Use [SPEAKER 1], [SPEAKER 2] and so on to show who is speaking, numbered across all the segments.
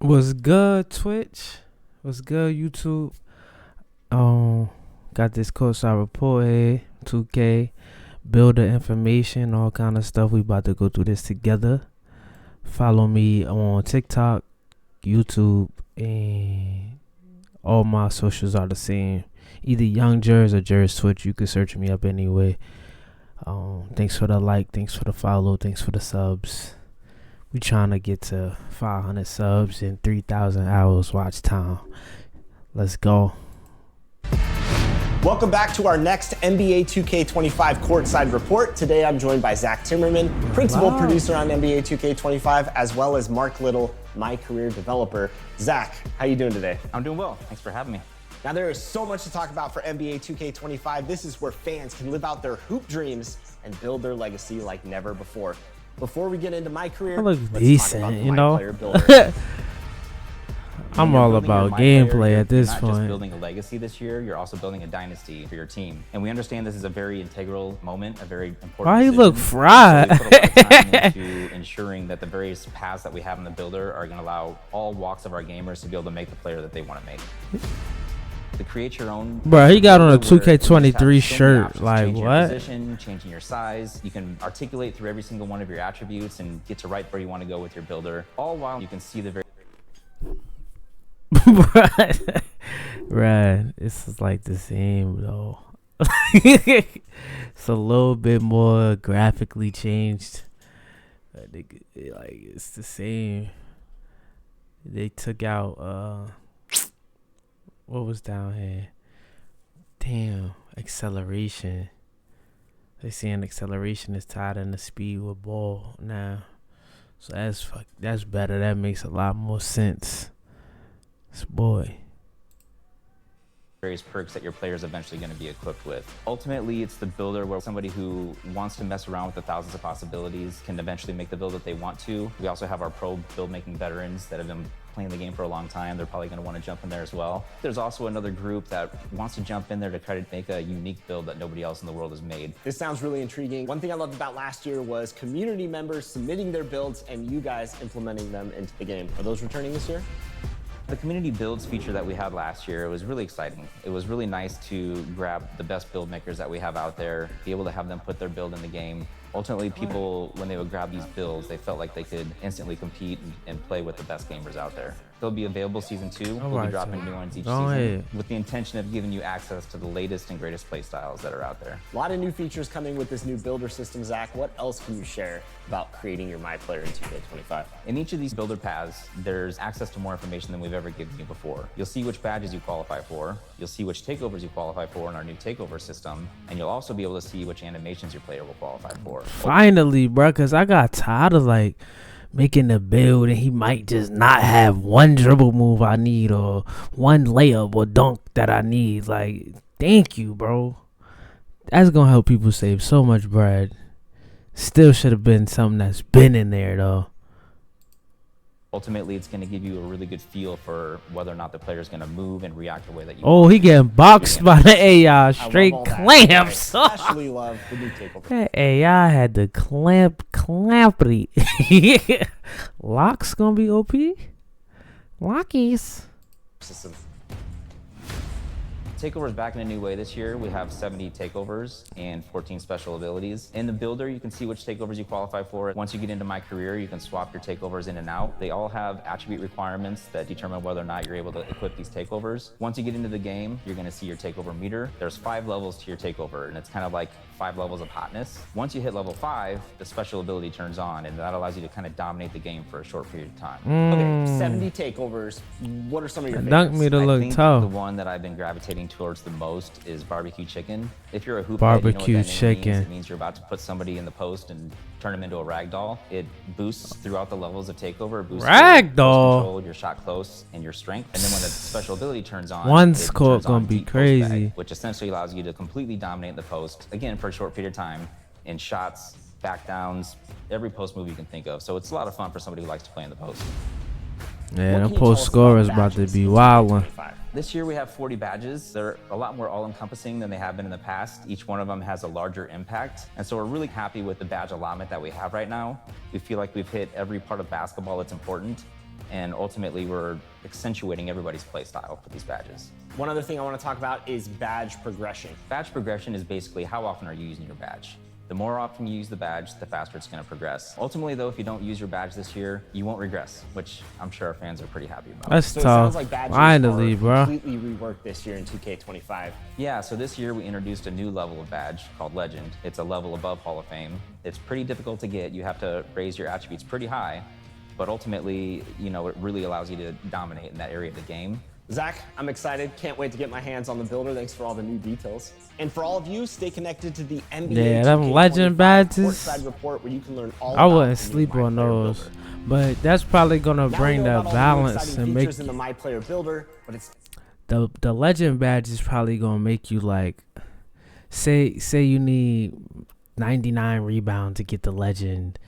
[SPEAKER 1] What's good, Twitch? What's good, YouTube? Got this Courtside Report here, 2K, builder information, all kind of stuff. We about to go through this together. Follow me on TikTok, YouTube, and all my socials are the same. Either Young Jers or Jers Twitch. You can search me up anyway. Thanks for the like, thanks for the follow, thanks for the subs. We trying to get to 500 subs and 3,000 hours watch time. Let's go.
[SPEAKER 2] Welcome back to our next NBA 2K25 Courtside Report. Today I'm joined by Zach Timmerman, principal producer on NBA 2K25, as well as Mark Little, my career developer. Zach, how you doing today?
[SPEAKER 3] I'm doing well. Thanks for having me.
[SPEAKER 2] Now there is so much to talk about for NBA 2K25. This is where fans can live out their hoop dreams and build their legacy like never before. Before we get into my career,
[SPEAKER 1] I look
[SPEAKER 2] let's
[SPEAKER 1] decent,
[SPEAKER 2] talk about the
[SPEAKER 1] you
[SPEAKER 2] My
[SPEAKER 1] know.
[SPEAKER 2] Player Builder.
[SPEAKER 1] I'm all about gameplay at this point.
[SPEAKER 3] You're not just building a legacy this year, you're also building a dynasty for your team. And we understand this is a very integral moment, a very important
[SPEAKER 1] Why you
[SPEAKER 3] decision.
[SPEAKER 1] look fried?
[SPEAKER 3] So we put a lot of time into ensuring that the various paths that we have in the builder are going to allow all walks of our gamers to be able to make the player that they want to make. To create your own,
[SPEAKER 1] Bro, he got on a
[SPEAKER 3] builder where you just have
[SPEAKER 1] 2K23
[SPEAKER 3] so many
[SPEAKER 1] shirt.
[SPEAKER 3] options,
[SPEAKER 1] Like,
[SPEAKER 3] changing your
[SPEAKER 1] what?
[SPEAKER 3] position, changing your size. You can articulate through every single one of your attributes and get to right where you want to go with your builder, all while you can see the very
[SPEAKER 1] Right. This is like the same, though. It's a little bit more graphically changed. Like, it's the same. They took out, what was down here? Damn, acceleration. They saying acceleration is tied in the speed with ball now. So that's better. That makes a lot more sense. Boy.
[SPEAKER 3] various perks that your player is eventually going to be equipped with. Ultimately, it's the builder where somebody who wants to mess around with the thousands of possibilities can eventually make the build that they want to. We also have our pro build making veterans that have been playing the game for a long time. They're probably going to want to jump in there as well. There's also another group that wants to jump in there to try to make a unique build that nobody else in the world has made.
[SPEAKER 2] This sounds really intriguing. One thing I loved about last year was community members submitting their builds and you guys implementing them into the game. Are those returning this year?
[SPEAKER 3] The community builds feature that we had last year was really exciting. It was really nice to grab the best build makers that we have out there, be able to have them put their build in the game. Ultimately, people, when they would grab these builds, they felt like they could instantly compete and play with the best gamers out there. They'll be available season 2. We'll be dropping new ones each season with the intention of giving you access to the latest and greatest play styles that are out there.
[SPEAKER 2] A lot of new features coming with this new builder system, Zach. What else can you share about creating your My Player in 2K25?
[SPEAKER 3] In each of these builder paths, there's access to more information than we've ever given you before. You'll see which badges you qualify for, you'll see which takeovers you qualify for in our new takeover system, and you'll also be able to see which animations your player will qualify for.
[SPEAKER 1] Finally, bro, because I got tired of like making the build and he might just not have one dribble move I need or one layup or dunk that I need. Like, thank you, bro. That's gonna help people save so much bread. Still should have been something that's been in there though.
[SPEAKER 3] Ultimately, it's going to give you a really good feel for whether or not the player is going to move and react the way that you
[SPEAKER 1] Oh,
[SPEAKER 3] want.
[SPEAKER 1] he getting boxed by the AI. Straight clamps.
[SPEAKER 2] I especially love the new takeover.
[SPEAKER 1] That AI had the clampery. Locks gonna be OP. Lockies.
[SPEAKER 2] System.
[SPEAKER 3] Takeover is back in a new way this year. We have 70 takeovers and 14 special abilities. In the builder, you can see which takeovers you qualify for. Once you get into My Career, you can swap your takeovers in and out. They all have attribute requirements that determine whether or not you're able to equip these takeovers. Once you get into the game, you're going to see your takeover meter. There's 5 levels to your takeover, and it's kind of like 5 levels of hotness. Once you hit level 5, the special ability turns on, and that allows you to kind of dominate the game for a short period of time.
[SPEAKER 2] Okay, 70 takeovers. What are some of your
[SPEAKER 1] Dunk
[SPEAKER 2] favorites?
[SPEAKER 1] me to
[SPEAKER 3] I
[SPEAKER 1] look
[SPEAKER 3] think
[SPEAKER 1] tough.
[SPEAKER 3] the one that I've been gravitating towards the most is barbecue chicken. If you're a hoop
[SPEAKER 1] Barbecue
[SPEAKER 3] head, you know what that name
[SPEAKER 1] chicken.
[SPEAKER 3] means. It means you're about to put somebody in the post and turn them into a rag doll. It boosts throughout the levels of takeover. It boosts
[SPEAKER 1] Rag
[SPEAKER 3] your
[SPEAKER 1] doll?
[SPEAKER 3] control, your shot close, and your strength. And then when the special ability turns on,
[SPEAKER 1] One
[SPEAKER 3] it
[SPEAKER 1] score
[SPEAKER 3] turns
[SPEAKER 1] gonna
[SPEAKER 3] on
[SPEAKER 1] be
[SPEAKER 3] deep post
[SPEAKER 1] crazy.
[SPEAKER 3] bag, which essentially allows you to completely dominate the post, again, for a short period of time, in shots, back downs, every post move you can think of. So it's a lot of fun for somebody who likes to play in the post.
[SPEAKER 1] Yeah,
[SPEAKER 2] What
[SPEAKER 1] the
[SPEAKER 2] can you tell us
[SPEAKER 1] post score is
[SPEAKER 2] about
[SPEAKER 1] about to
[SPEAKER 2] badges
[SPEAKER 1] be
[SPEAKER 2] in
[SPEAKER 1] wildin'.
[SPEAKER 2] 2K25?
[SPEAKER 3] This year we have 40 badges. They're a lot more all-encompassing than they have been in the past. Each one of them has a larger impact. And so we're really happy with the badge allotment that we have right now. We feel like we've hit every part of basketball that's important. And ultimately, we're accentuating everybody's play style with these badges.
[SPEAKER 2] One other thing I want to talk about is badge progression.
[SPEAKER 3] Badge progression is basically how often are you using your badge. The more often you use the badge, the faster it's going to progress. Ultimately, though, if you don't use your badge this year, you won't regress, which I'm sure our fans are pretty happy about.
[SPEAKER 1] That's
[SPEAKER 2] So
[SPEAKER 1] tough.
[SPEAKER 2] it sounds like badges
[SPEAKER 1] Finally,
[SPEAKER 2] are
[SPEAKER 1] bro.
[SPEAKER 2] completely reworked this year in 2K25.
[SPEAKER 3] Yeah, so this year we introduced a new level of badge called Legend. It's a level above Hall of Fame. It's pretty difficult to get. You have to raise your attributes pretty high, but ultimately, you know, it really allows you to dominate in that area of the game.
[SPEAKER 2] Zach, I'm excited. Can't wait to get my hands on the builder. Thanks for all the new details. And for all of you, stay connected to the NBA
[SPEAKER 1] Yeah, them
[SPEAKER 2] 2K25
[SPEAKER 1] legend badges.
[SPEAKER 2] Courtside Report, where you can learn all
[SPEAKER 1] I
[SPEAKER 2] about
[SPEAKER 1] wouldn't
[SPEAKER 2] the new
[SPEAKER 1] sleep
[SPEAKER 2] My
[SPEAKER 1] on
[SPEAKER 2] Player
[SPEAKER 1] those,
[SPEAKER 2] Builder.
[SPEAKER 1] but that's probably gonna
[SPEAKER 2] Now
[SPEAKER 1] bring
[SPEAKER 2] we know
[SPEAKER 1] the
[SPEAKER 2] about all
[SPEAKER 1] balance
[SPEAKER 2] exciting
[SPEAKER 1] and make
[SPEAKER 2] features in the My Player Builder, but it's
[SPEAKER 1] the legend badge is probably gonna make you like, say you need 99 rebound to get the legend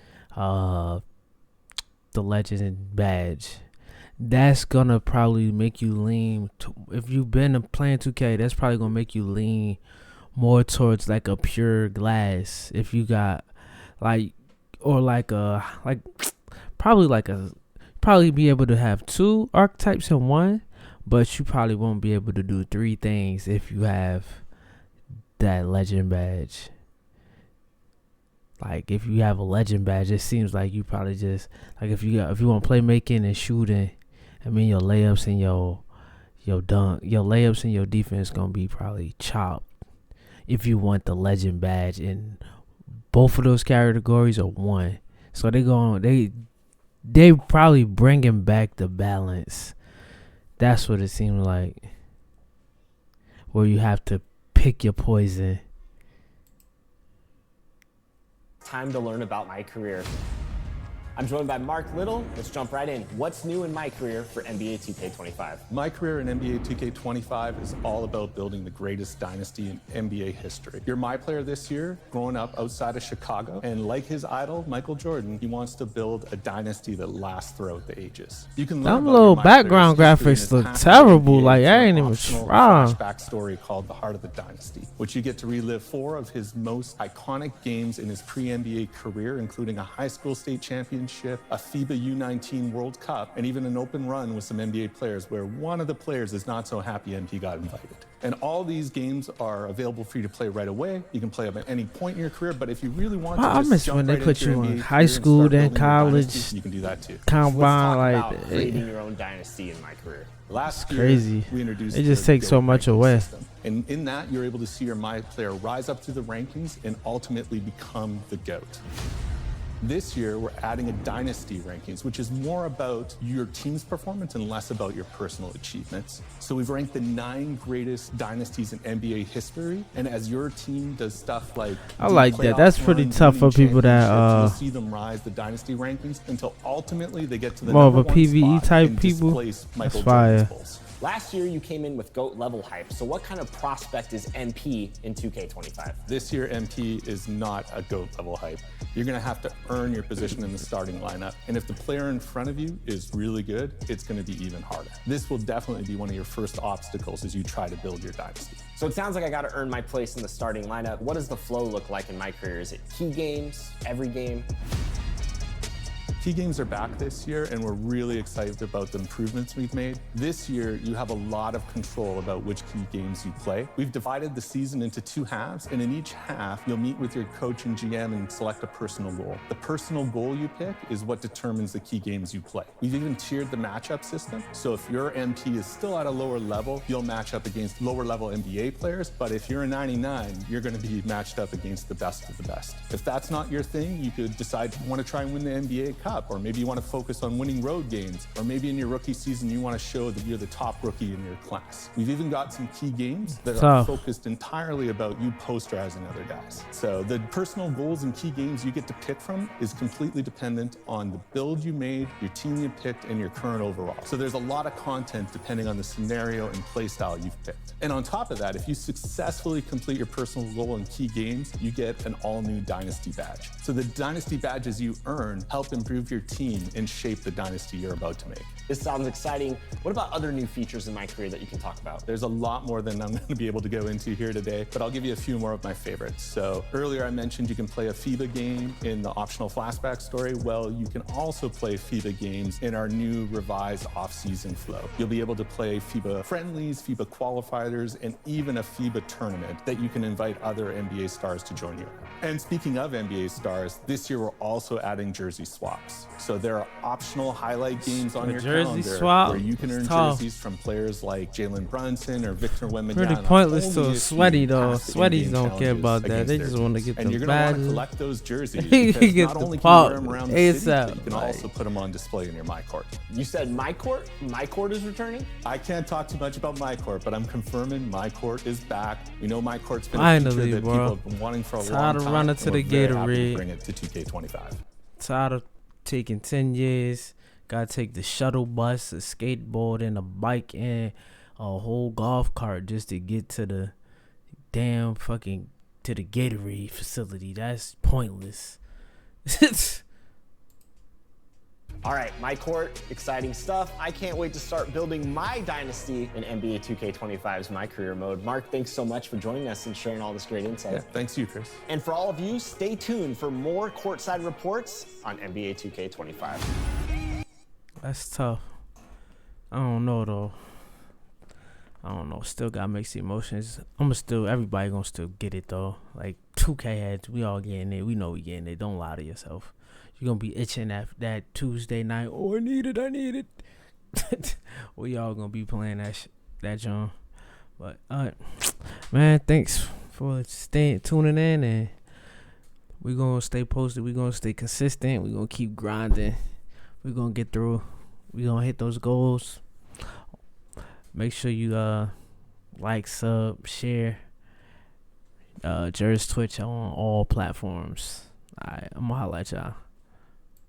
[SPEAKER 1] badge. That's gonna probably make you lean if you've been playing 2K, that's probably gonna make you lean more towards like a pure glass. If you got like, or like probably be able to have 2 archetypes in one, but you probably won't be able to do 3 things if you have that legend badge. Like if you have a legend badge, it seems like you probably just like if you want playmaking and shooting, I mean your layups and your layups and your defense gonna be probably chopped if you want the legend badge in both of those categories or one. So they probably bringing back the balance. That's what it seems like, where you have to pick your poison.
[SPEAKER 2] time to learn about my career. I'm joined by Mark Little. Let's jump right in. What's new in my career for NBA 2K25?
[SPEAKER 4] My career in NBA 2K25 is all about building the greatest dynasty in NBA history. You're my player this year, growing up outside of Chicago, and like his idol, Michael Jordan, he wants to build a dynasty that lasts throughout the ages. You can learn
[SPEAKER 1] Them
[SPEAKER 4] about
[SPEAKER 1] little
[SPEAKER 4] your My
[SPEAKER 1] background
[SPEAKER 4] Player's history in
[SPEAKER 1] graphics
[SPEAKER 4] his
[SPEAKER 1] look
[SPEAKER 4] past
[SPEAKER 1] terrible.
[SPEAKER 4] NBA
[SPEAKER 1] Like, I
[SPEAKER 4] through
[SPEAKER 1] ain't
[SPEAKER 4] an
[SPEAKER 1] even
[SPEAKER 4] optional
[SPEAKER 1] trying.
[SPEAKER 4] flashback story called The Heart of the Dynasty, which you get to relive 4 of his most iconic games in his pre-NBA career, including a high school state championship, a FIBA U19 World Cup, and even an open run with some NBA players where one of the players is not so happy MP got invited. And all these games are available for you to play right away. You can play them at any point in your career, but if you really want to
[SPEAKER 1] I
[SPEAKER 4] just
[SPEAKER 1] miss
[SPEAKER 4] jump
[SPEAKER 1] when they
[SPEAKER 4] right
[SPEAKER 1] put
[SPEAKER 4] into your
[SPEAKER 1] you in
[SPEAKER 4] NBA
[SPEAKER 1] high
[SPEAKER 4] career and
[SPEAKER 1] school,
[SPEAKER 4] start
[SPEAKER 1] then
[SPEAKER 4] building your
[SPEAKER 1] college,
[SPEAKER 4] dynasty, you can do that too.
[SPEAKER 2] Let's
[SPEAKER 1] combine.
[SPEAKER 2] talk
[SPEAKER 1] Like,
[SPEAKER 2] about creating your own dynasty in my career.
[SPEAKER 4] Last
[SPEAKER 1] crazy.
[SPEAKER 4] year, we introduced
[SPEAKER 1] It just
[SPEAKER 4] the
[SPEAKER 1] takes so
[SPEAKER 4] GOAT
[SPEAKER 1] much
[SPEAKER 4] ranking
[SPEAKER 1] away.
[SPEAKER 4] system. And in that, you're able to see your My Player rise up through the rankings and ultimately become the GOAT. This year, we're adding a dynasty rankings, which is more about your team's performance and less about your personal achievements. So we've ranked the 9 greatest dynasties in NBA history. And as your team does stuff like
[SPEAKER 1] I like that. That's pretty tough for people that
[SPEAKER 4] you'll see them rise the dynasty rankings until ultimately they get to the
[SPEAKER 1] more of
[SPEAKER 4] number
[SPEAKER 1] a
[SPEAKER 4] 1
[SPEAKER 1] PvE
[SPEAKER 4] spot
[SPEAKER 1] type
[SPEAKER 4] and
[SPEAKER 1] people.
[SPEAKER 4] displace Michael
[SPEAKER 1] That's fire.
[SPEAKER 4] Jordan's Bulls.
[SPEAKER 2] Last year, you came in with GOAT level hype. So what kind of prospect is MP in 2K25?
[SPEAKER 4] This year, MP is not a GOAT level hype. You're going to have to earn your position in the starting lineup. And if the player in front of you is really good, it's going to be even harder. This will definitely be one of your first obstacles as you try to build your dynasty.
[SPEAKER 2] So it sounds like I got to earn my place in the starting lineup. What does the flow look like in my career? Is it key games, every game?
[SPEAKER 4] Key games are back this year, and we're really excited about the improvements we've made. This year, you have a lot of control about which key games you play. We've divided the season into 2 halves, and in each half, you'll meet with your coach and GM and select a personal goal. The personal goal you pick is what determines the key games you play. We've even tiered the matchup system, so if your MP is still at a lower level, you'll match up against lower level NBA players, but if you're a 99, you're gonna be matched up against the best of the best. If that's not your thing, you could decide you wanna try and win the NBA Cup, or maybe you want to focus on winning road games, or maybe in your rookie season you want to show that you're the top rookie in your class. We've even got some key games that are focused entirely about you posterizing other guys. So the personal goals and key games you get to pick from is completely dependent on the build you made, your team you picked, and your current overall. So there's a lot of content depending on the scenario and play style you've picked. And on top of that, if you successfully complete your personal goal and key games, you get an all-new Dynasty badge. So the Dynasty badges you earn help improve improve your team and shape the dynasty you're about to make.
[SPEAKER 2] This sounds exciting. What about other new features in My Career that you can talk about?
[SPEAKER 4] There's a lot more than I'm going to be able to go into here today, but I'll give you a few more of my favorites. So earlier I mentioned you can play a FIBA game in the optional flashback story. Well, you can also play FIBA games in our new revised off-season flow. You'll be able to play FIBA friendlies, FIBA qualifiers, and even a FIBA tournament that you can invite other NBA stars to join you. And speaking of NBA stars, this year we're also adding jersey swaps. So there are optional highlight games on your calendar where you can earn jerseys from players like Jalen Brunson or Victor Wembanyama.
[SPEAKER 1] Pretty pointless to a sweaty though. Sweaties don't care about that. They just want to get the badges.
[SPEAKER 4] And you're going to want to collect those jerseys
[SPEAKER 1] You
[SPEAKER 4] because
[SPEAKER 1] get
[SPEAKER 4] not
[SPEAKER 1] the
[SPEAKER 4] only can you wear
[SPEAKER 1] pop
[SPEAKER 4] them around the city,
[SPEAKER 1] ASAP,
[SPEAKER 4] but you can also put them on display in your My Court.
[SPEAKER 2] You said My Court? My Court is returning?
[SPEAKER 4] I can't talk too much about My Court, but I'm confirming My Court is back. We know My Court's been a
[SPEAKER 1] Finally,
[SPEAKER 4] feature that
[SPEAKER 1] bro.
[SPEAKER 4] people have been wanting for a long
[SPEAKER 1] Tired of
[SPEAKER 4] time.
[SPEAKER 1] running
[SPEAKER 4] and
[SPEAKER 1] to
[SPEAKER 4] we're
[SPEAKER 1] the
[SPEAKER 4] very happy to
[SPEAKER 1] Gatorade.
[SPEAKER 4] bring it to 2K25.
[SPEAKER 1] Tired of taking 10 years. Gotta take the shuttle bus, a skateboard, and a bike, and a whole golf cart just to get to the damn fucking to the Gatorade facility. That's pointless.
[SPEAKER 2] All right, My Court, exciting stuff. I can't wait to start building my dynasty in NBA 2K25's My Career mode. Mark, thanks so much for joining us and sharing all this great insight.
[SPEAKER 4] Yeah, thanks to you, Chris.
[SPEAKER 2] And for all of you, stay tuned for more Courtside reports on NBA 2K25.
[SPEAKER 1] That's tough. I don't know though. I don't know. Still got mixed emotions. Everybody gonna still get it though. Like 2K had, we all getting it. We know we getting it. Don't lie to yourself. You're gonna be itching after that Tuesday night. Oh, I need it. We all gonna be playing that John. But man, thanks for tuning in, and we gonna stay posted. We gonna stay consistent. We gonna keep grinding. We gonna get through. We gonna hit those goals. Make sure you like, sub, share. Jer's Twitch on all platforms. Alright, I'm gonna holla at y'all.